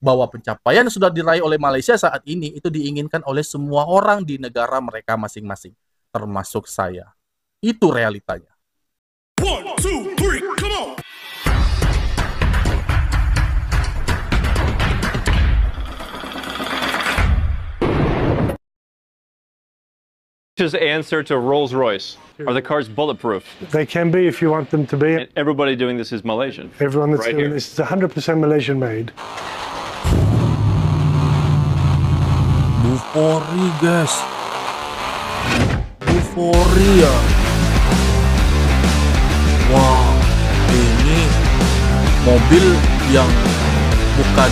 bahwa pencapaian yang sudah diraih oleh Malaysia saat ini itu diinginkan oleh semua orang di negara mereka masing-masing, termasuk saya. Itu realitanya. 1, 2, 3, come on! Just answer to Rolls-Royce. Are the cars bulletproof? They can be if you want them to be. And everybody doing this is Malaysian. Everyone that's right doing here. this is 100% Malaysian made. Bufori guys. Bufori ya. Wow, ini mobil yang bukan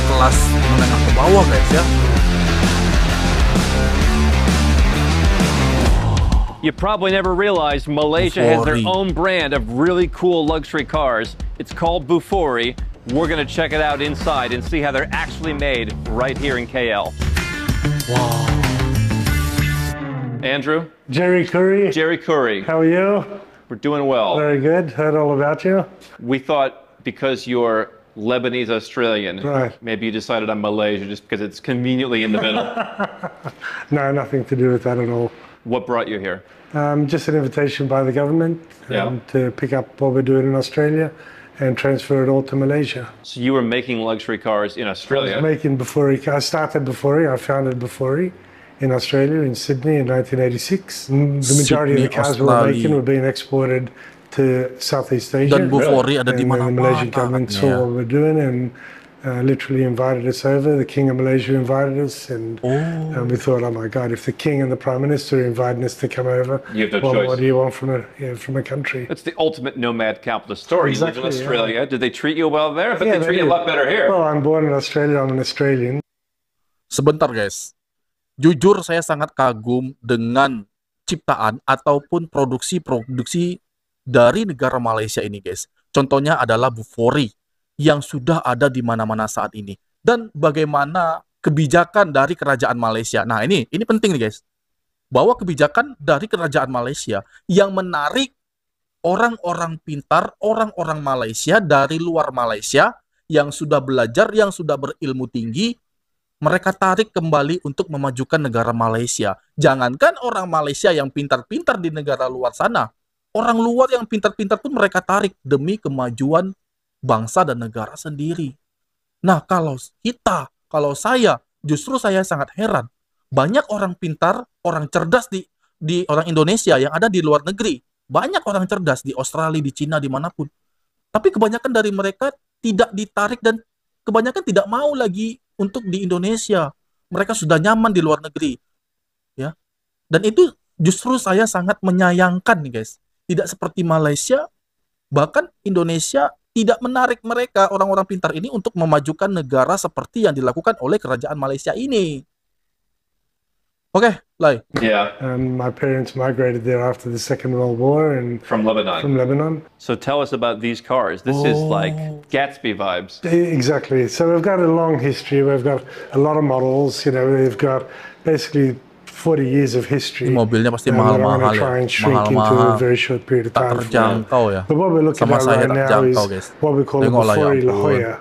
kelas menengah ke bawah guys ya. You probably never realized Malaysia has their Bufori. own brand of really cool luxury cars. It's called Bufori. We're going to check it out inside and see how they're actually made right here in KL. Wow. Andrew? Jerry Curry. Jerry Curry. How are you? We're doing well. Very good. Heard all about you. We thought because you're Lebanese Australian, Right. maybe you decided on Malaysia just because it's conveniently in the middle. No, nothing to do with that at all. What brought you here? Just an invitation by the government to pick up what we're doing in Australia and transfer it all to Malaysia. So you were making luxury cars in Australia. Making Bufori. I started Bufori. I founded Bufori in Australia, in Sydney in 1986. The majority of the cars we were Australia. making were being exported to Southeast Asia. Dan Bufori ada di And the Malaysian mana-mana. government saw what we're doing and literally invited us over. The King of Malaysia invited us, and we thought, oh my God, if the King and the Prime Minister are inviting us to come over, You have no choice. what do you want from a country? It's the ultimate nomad capitalist story. You live in Exactly, Australia. Did they treat you well there? But they Yeah, treat you a did. lot better here. Well, I'm born in Australia. I'm an Australian. Sebentar guys. Jujur saya sangat kagum dengan ciptaan ataupun produksi-produksi dari negara Malaysia ini guys. Contohnya adalah Bufori yang sudah ada di mana-mana saat ini. Dan bagaimana kebijakan dari kerajaan Malaysia. Nah ini penting nih guys. Bahwa kebijakan dari kerajaan Malaysia yang menarik orang-orang pintar, orang-orang Malaysia dari luar Malaysia yang sudah belajar, yang sudah berilmu tinggi, mereka tarik kembali untuk memajukan negara Malaysia. Jangankan orang Malaysia yang pintar-pintar di negara luar sana, orang luar yang pintar-pintar pun mereka tarik demi kemajuan bangsa dan negara sendiri. Nah, kalau saya, justru saya sangat heran. Banyak orang pintar, orang cerdas di orang Indonesia yang ada di luar negeri. Banyak orang cerdas di Australia, di Cina, dimanapun. Tapi kebanyakan dari mereka tidak ditarik dan kebanyakan tidak mau lagi untuk di Indonesia. Mereka sudah nyaman di luar negeri. Ya. Dan itu justru saya sangat menyayangkan nih guys. Tidak seperti Malaysia, bahkan Indonesia tidak menarik mereka, orang-orang pintar ini, untuk memajukan negara seperti yang dilakukan oleh kerajaan Malaysia ini. Oke, Lai. Yeah. My parents migrated there after the Second World War and From Lebanon. from Lebanon. So tell us about these cars. This is like Gatsby vibes. Exactly. So we've got a long history. We've got a lot of models. You know, we've got basically 40 years of history. Ini mobilnya pasti that I'm mahal-mahal going to try ya. and shrink into a Mahal-mahal. very short period of Tak time. terjangkau ya. But what we're looking Sama at saya right tak now is terjangkau guys. what we call Tengoklah ya Bufori La ampun. Jolla.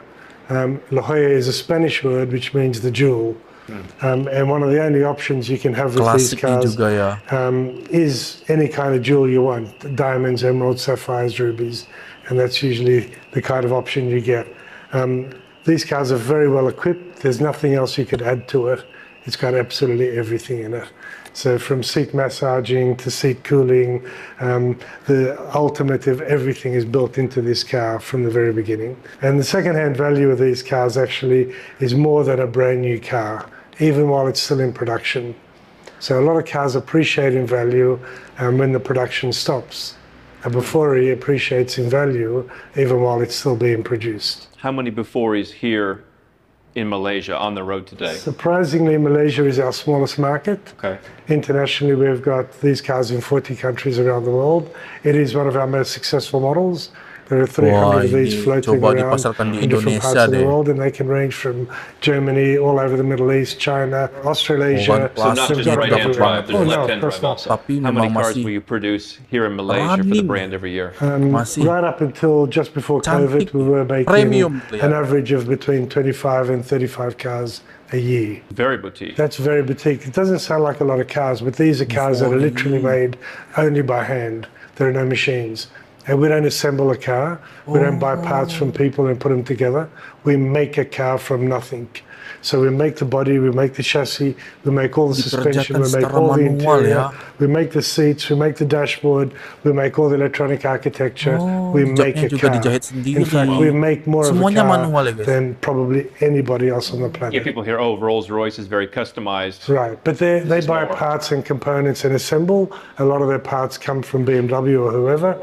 La Jolla is a Spanish word which means the jewel. And one of the only options you can have with these Klasik ini cars juga ya. is any kind of jewel you want. Diamonds, emeralds, sapphires, rubies. And that's usually the kind of option you get. These cars are very well equipped. There's nothing else you could add to it. It's got absolutely everything in it. So from seat massaging to seat cooling, the ultimate of everything is built into this car from the very beginning. And the second-hand value of these cars actually is more than a brand new car, even while it's still in production. So a lot of cars appreciate in value when the production stops. A Bufori appreciates in value even while it's still being produced. How many Buforis here in Malaysia on the road today? Surprisingly, Malaysia is our smallest market. Okay. Internationally, we've got these cars in 40 countries around the world. It is one of our most successful models. There are 300 of these ini floating coba around dipasarkan di in different parts Indonesia of the deh. world, and they can range from Germany all over the Middle East, China, Australasia. Bukan klasik, So not just They've got right-hand dapat everywhere. drive, banget there's Oh, guys. no, of left-hand course drive not. also. Tapi How memang many cars masih will you produce here in Malaysia for the running. brand every year? Masih Right up until just before COVID, cantik, we were making premium gitu an ya. average of between 25 and 35 cars a year. Very boutique. That's very boutique. It doesn't sound like a lot of cars, but these are cars that are literally made only by hand. There are no machines. And we don't assemble a car. We don't buy parts from people and put them together. We make a car from nothing. So we make the body, we make the chassis, we make all the suspension, Dikerjakan we make secara all the manual interior, ya. we make the seats, we make the dashboard, we make all the electronic architecture, we make Jaknya a juga car. dijahit sendiri. In fact, we make more Semuanya of a car manual ya guys. than probably anybody else on the Yeah, planet. people hear, oh, Rolls-Royce is very customized. Right, but they buy parts and components and assemble. A lot of their parts come from BMW or whoever.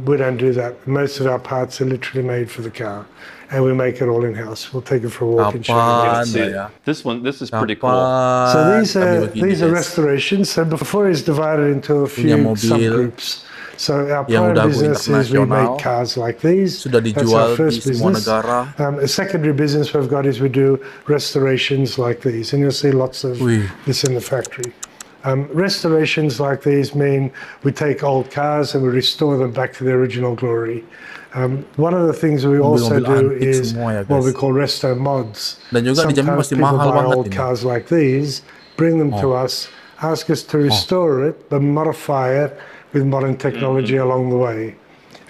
We don't do that. Most of our parts are literally made for the car, and we make it all in-house. We'll take it for a walk and show you. Kapan See, ya? This is pretty cool. Kapan So these kami are begini, guys. restorations. So before it's divided into a Punya few mobil subgroups. So our yang prime udah go business is we internasional, make cars like these. sudah That's our dijual di first semua business. negara. A secondary business we've got is we do restorations like these, and you'll see lots of Wih. this in the factory. Restorations like these mean we take old cars and we restore them back to their original glory. One of the things we also Mobil-mobil do antik is semua ya, what guys. we call resto mods. Dan juga dijamin Sometimes pasti people mahal buy banget old ini. cars like these, bring them to us, ask us to restore it, but modify it with modern technology along the way.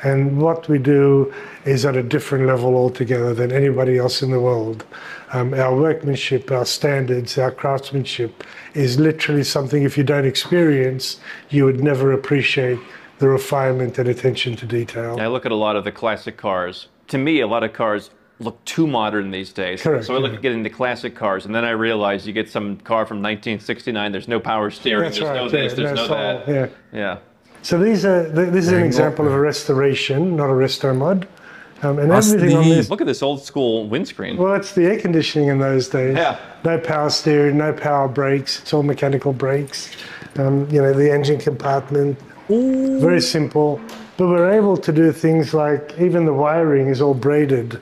And what we do is at a different level altogether than anybody else in the world. Our workmanship, our standards, our craftsmanship is literally something if you don't experience, you would never appreciate the refinement and attention to detail. I look at a lot of the classic cars. To me, a lot of cars look too modern these days. Correct, So I look yeah. at getting the classic cars, and then I realize you get some car from 1969, there's no power steering, That's there's right. no this, there's no soul, that. yeah. Yeah. So this is an example of a restoration, not a resto mod. And Pasti. everything on this, Look at this old school windscrreen. well, it's the air conditioning in those days. Yeah. No power steering, no power brakes. It's all mechanical brakes. The engine compartment, very simple. But we're able to do things like even the wiring is all braided,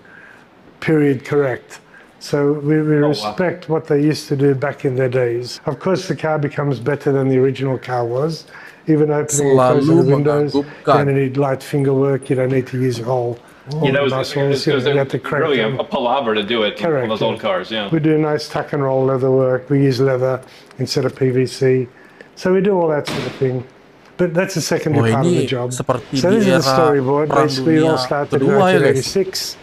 period correct. So we respect what they used to do back in their days. Of course, the car becomes better than the original car was. Even opening and closing Selalu the windows, you mengagumkan. don't need light finger work. You don't need to use all Yeah, that the was, muscles. it was You have to crank really them. a palaver to do it Correct, on those yeah. old cars, yeah. We do nice tuck and roll leather work. We use leather instead of PVC. So we do all that sort of thing. But that's the secondary part of the ini job. seperti So this di is the era storyboard. Perang Basically, it all Dunia started in Kedua ya guys. 1986.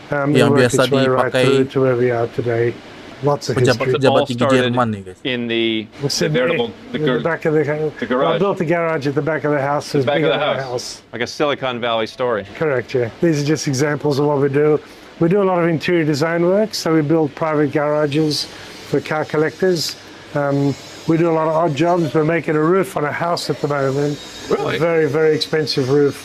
Yang It worked biasa its way right dipakai through to where we are today. Lots of history. pejabat-pejabat All tinggi started Jerman nih guys. in the In veritable, the back of the garage. I built a garage at the back of the house. It's back of bigger the than house. Like a Silicon Valley story. Correct, yeah. These are just examples of what we do. We do a lot of interior design work, so we build private garages for car collectors. We do a lot of odd jobs. We're making a roof on a house at the moment. Really? A very, very expensive roof.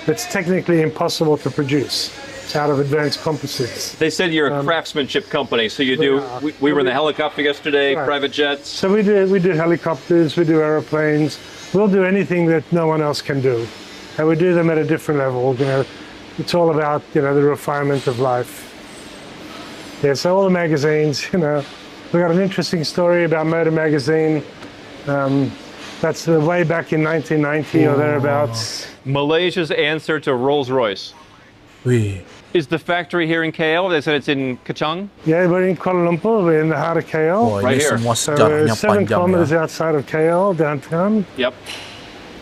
It's technically impossible to produce. It's out of advanced composites. They said you're a craftsmanship company, so you do. are. We were in the helicopter yesterday, Right. private jets. So we do helicopters, we do aeroplanes. We'll do anything that no one else can do. And we do them at a different level. It's all about, the refinement of life. Yeah, so all the magazines, we got an interesting story about Motor Magazine. That's way back in 1990 or thereabouts. Malaysia's answer to Rolls-Royce. Wih, Is the factory here in KL? They said it's in Kachang. Yeah, we're in Kuala Lumpur, we're in the heart of KL. wah Right ini here. semua So we're sejarahnya 7 panjang kilometers ya. outside of KL, downtown. Yep.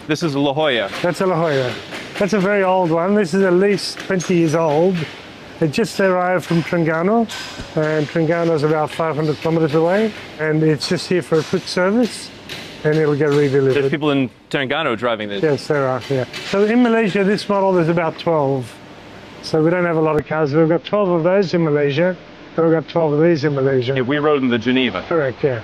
This is La Jolla. That's a La Jolla. That's a very old one. This is at least 20 years old. It just arrived from Terengganu, and Terengganu is about 500 kilometers away, and it's just here for a quick service, and it'll get There's redelivered. people in Terengganu driving this. Yes, there are, yeah. So in Malaysia, this model is about 12. So we don't have a lot of cars. We've got 12 of those in Malaysia, and we've got 12 of these in Malaysia. Yeah, we rode in the Geneva. Correct, yeah.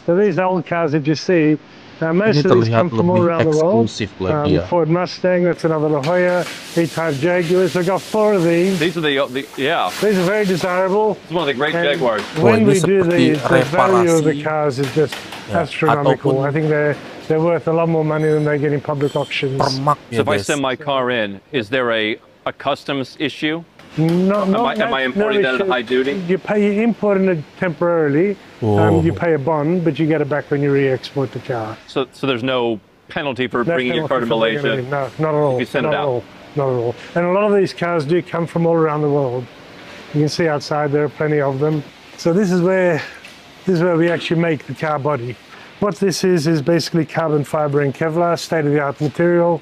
So these old cars that you see, Now, Ini most of these come terlihat from all lebih around the world. eksklusif lagi ya. Ford Mustang, that's another La Jolla. E-Type Jaguars. I've got 4 of these. These are yeah. These are very desirable. This is one of the great And Jaguars. when ini we do seperti these, the value of the reparasi. cars is just Ya, astronomical. ataupun I think they're worth a lot more money than they get in public auctions. permak So ya if I guys. send my car in, is there a customs issue? Am I importing that at high duty? You import it temporarily. Oh. You pay a bond, but you get it back when you re-export the car. So there's no penalty for No bringing your car to penalty for bringing Malaysia? it in. No, not at all. If you send not it at out. all. Not at all. And a lot of these cars do come from all around the world. You can see outside there are plenty of them. So this is where we actually make the car body. What this is basically carbon fiber and Kevlar, state-of-the-art material.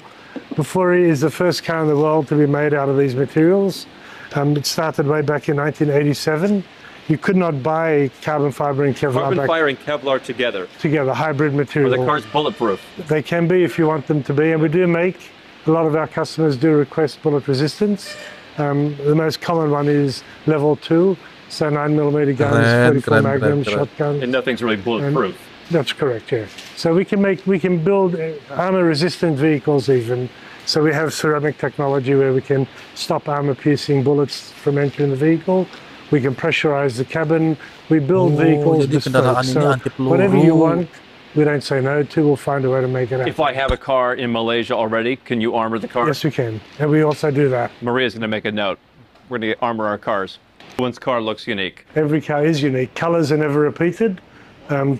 Bufori is the first car in the world to be made out of these materials. It started way back in 1987. You could not buy carbon fiber and Kevlar Carbon fiber and Kevlar together. hybrid Are material. the cars bulletproof? They can be if you want them to be, and we do make, a lot of our customers do request bullet resistance. The most common one is level 2, so 9mm guns, 44 Magnum, shotguns. And nothing's really bulletproof. That's correct, yeah. So we can build armor-resistant vehicles even. So we have ceramic technology where we can stop armor-piercing bullets from entering the vehicle. We can pressurize the cabin. We build vehicles jadi kendaraan bespoke. ini So anti peluru. whatever you want, we don't say no to. We'll find a way to make it happen. If I have a car in Malaysia already, can you armor the car? Yes, we can, and we also do that. Maria's going to make a note. We're going to armor our cars. Everyone's car looks unique. Every car is unique. Colors are never repeated.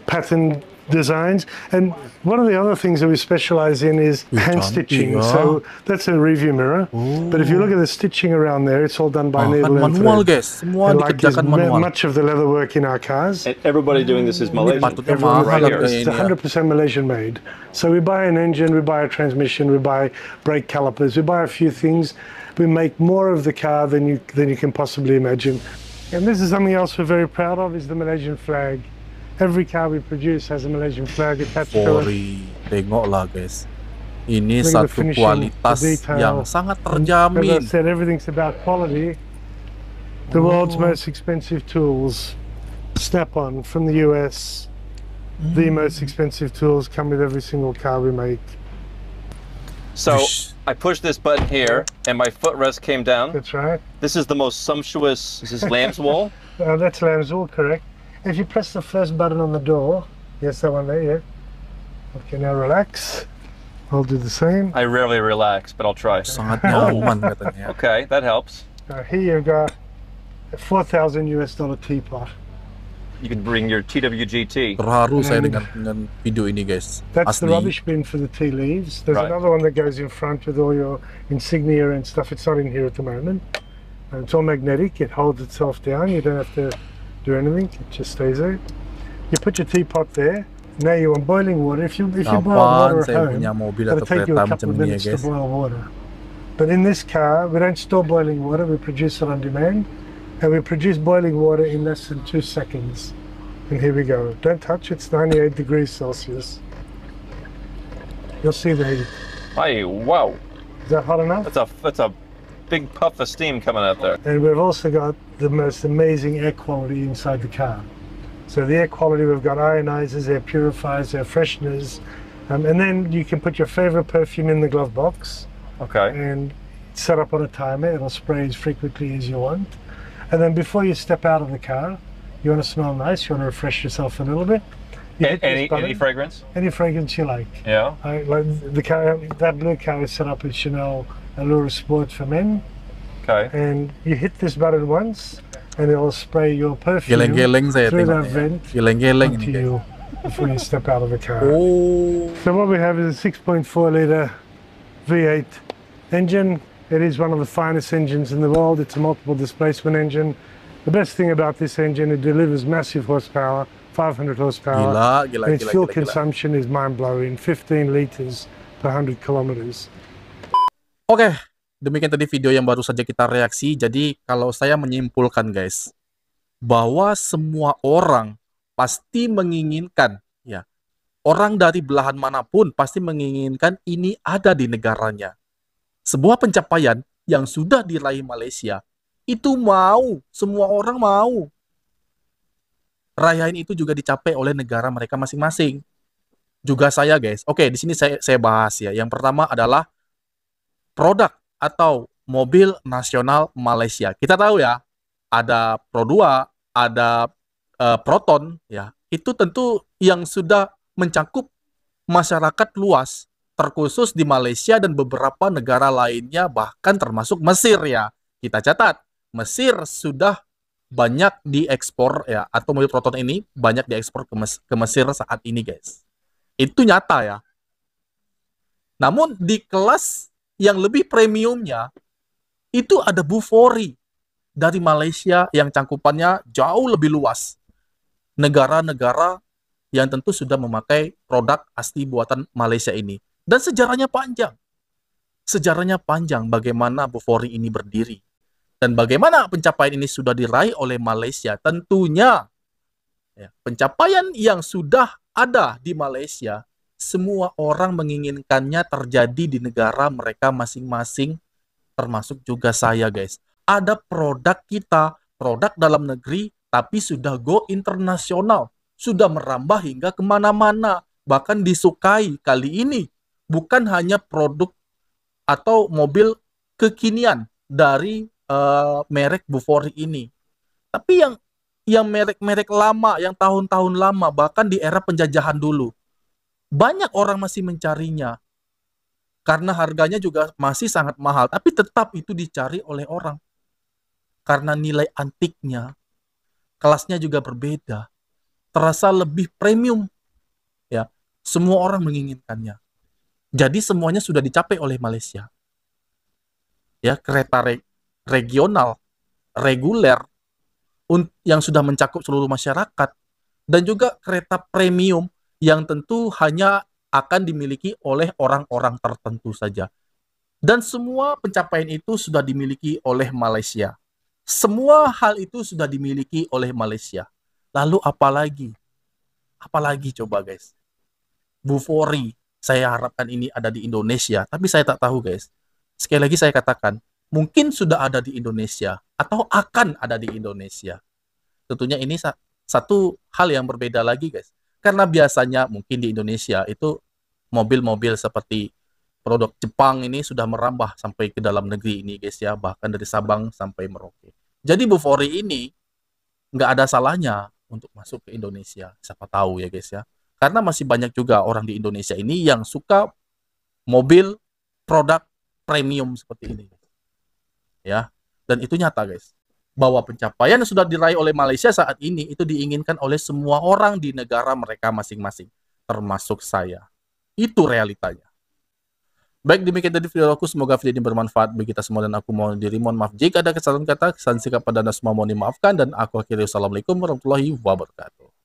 Pattern designs, and one of the other things that we specialize in is hand stitching. So that's a review mirror. But if you look at the stitching around there, it's all done by needle and manual thread. guys, semua And like there's dikerjakan manual. much of the leather work in our cars. And everybody doing this is Malaysian. patutnya Everyone mahal right here. It's harganya ini ya. 100% Malaysian made. So we buy an engine, we buy a transmission, we buy brake calipers, we buy a few things. We make more of the car than you can possibly imagine. And this is something else we're very proud of, is the Malaysian flag. Every car we produce has a Malaysian flag attached to it. Fori, tengoklah guys. Ini Look at the satu finishing, kualitas the detail. yang sangat As I terjamin. said, everything's about quality. The world's most expensive tools, Snap-on from the US. The most expensive tools come with every single car we make. So I pushed this button here, and my footrest came down. That's right. This is the most sumptuous. This is lamb's wool. That's lamb's wool, correct. If you press the first button on the door, yes, that one there, yeah. Okay, now relax. I'll do the same. I rarely relax, but I'll try. Sangat nyaman katanya. Okay, that helps. Here you've got a $4,000 teapot. You can bring your TWGT. Terharu saya dengan video ini guys. That's the Asli. rubbish bin for the tea leaves. There's Right. another one that goes in front with all your insignia and stuff. It's not in here at the moment. It's all magnetic. It holds itself down. You don't have to do anything. It just stays there. You put your teapot there. Now you want boiling water. If you boil water Kapan at saya home, punya mobil it'll atau take you a kereta couple macam of ini ya minutes to guys. boil water. But in this car, we don't store boiling water. We produce it on demand, and we produce boiling water in less than 2 seconds. And here we go. Don't touch. It's 98 degrees Celsius. You'll see the heat. Hey, wow. Is that hot enough? That's a big puff of steam coming out there. And we've also got the most amazing air quality inside the car. So the air quality, we've got ionizers, air purifiers, air fresheners, and then you can put your favorite perfume in the glove box Okay. and set up on a timer. It'll spray as frequently as you want. And then before you step out of the car, you want to smell nice, you want to refresh yourself a little bit. You hit this Any button, fragrance? any fragrance you like. Yeah. Like the car, that blue car is set up with Chanel Allure Sport for men. Okay. And you hit this button once, and it'll spray your perfume Geleng-geleng saya through that tengoknya. vent Geleng-geleng onto ini guys. you before you step out of the car. Oh, So what we have is a 6.4 litre V8 engine. It is one of the finest engines in the world. It's a multiple displacement engine. The best thing about this engine, it delivers massive horsepower, 500 horsepower. gila, And its gila, fuel gila, gila. consumption is mind-blowing, 15 litres per 100 kilometers. Oke, demikian tadi video yang baru saja kita reaksi. Jadi kalau saya menyimpulkan guys, bahwa semua orang pasti menginginkan, ya, orang dari belahan manapun pasti menginginkan ini ada di negaranya. Sebuah pencapaian yang sudah diraih Malaysia, itu mau, semua orang mau. Rayaan itu juga dicapai oleh negara mereka masing-masing. juga saya guys. Oke, di sini saya bahas ya. Yang pertama adalah produk atau mobil nasional Malaysia. Kita tahu ya, ada Pro 2, ada Proton ya. Itu tentu yang sudah mencakup masyarakat luas, terkhusus di Malaysia dan beberapa negara lainnya, bahkan termasuk Mesir ya. Kita catat, Mesir sudah banyak diekspor ya, atau mobil Proton ini banyak diekspor ke Mesir saat ini guys. Itu nyata ya. Namun di kelas yang lebih premiumnya, itu ada Bufori dari Malaysia yang cangkupannya jauh lebih luas. Negara-negara yang tentu sudah memakai produk asli buatan Malaysia ini. Dan sejarahnya panjang. Sejarahnya panjang bagaimana Bufori ini berdiri. Dan bagaimana pencapaian ini sudah diraih oleh Malaysia. Tentunya ya, pencapaian yang sudah ada di Malaysia, semua orang menginginkannya terjadi di negara mereka masing-masing, termasuk juga saya guys. Ada produk kita, produk dalam negeri, tapi sudah go internasional, sudah merambah hingga kemana-mana, bahkan disukai kali ini. Bukan hanya produk atau mobil kekinian dari merek Bufori ini, tapi yang merek-merek lama, yang tahun-tahun lama, bahkan di era penjajahan dulu. Banyak orang masih mencarinya, karena harganya juga masih sangat mahal, tapi tetap itu dicari oleh orang. Karena nilai antiknya, kelasnya juga berbeda, terasa lebih premium. Ya, semua orang menginginkannya. Jadi semuanya sudah dicapai oleh Malaysia. Ya, kereta regional, reguler, yang sudah mencakup seluruh masyarakat, dan juga kereta premium yang tentu hanya akan dimiliki oleh orang-orang tertentu saja. Dan semua pencapaian itu sudah dimiliki oleh Malaysia. Semua hal itu sudah dimiliki oleh Malaysia. Lalu apalagi? Apalagi coba guys? Bufori, saya harapkan ini ada di Indonesia, tapi saya tak tahu guys. Sekali lagi saya katakan, mungkin sudah ada di Indonesia, atau akan ada di Indonesia. Tentunya ini satu hal yang berbeda lagi guys. Karena biasanya mungkin di Indonesia itu mobil-mobil seperti produk Jepang ini sudah merambah sampai ke dalam negeri ini guys ya, bahkan dari Sabang sampai Merauke. Jadi Bufori ini nggak ada salahnya untuk masuk ke Indonesia, siapa tahu ya guys ya. Karena masih banyak juga orang di Indonesia ini yang suka mobil produk premium seperti ini. Ya, dan itu nyata guys. Bahwa pencapaian yang sudah diraih oleh Malaysia saat ini itu diinginkan oleh semua orang di negara mereka masing-masing, termasuk saya. Itu realitanya. Baik, demikian tadi video aku. Semoga video ini bermanfaat bagi kita semua dan aku mohon diri mohon maaf jika ada kesalahan kata, kesalahan sikap pada Anda semua mohon dimaafkan, dan aku akhiri. Wassalamualaikum warahmatullahi wabarakatuh.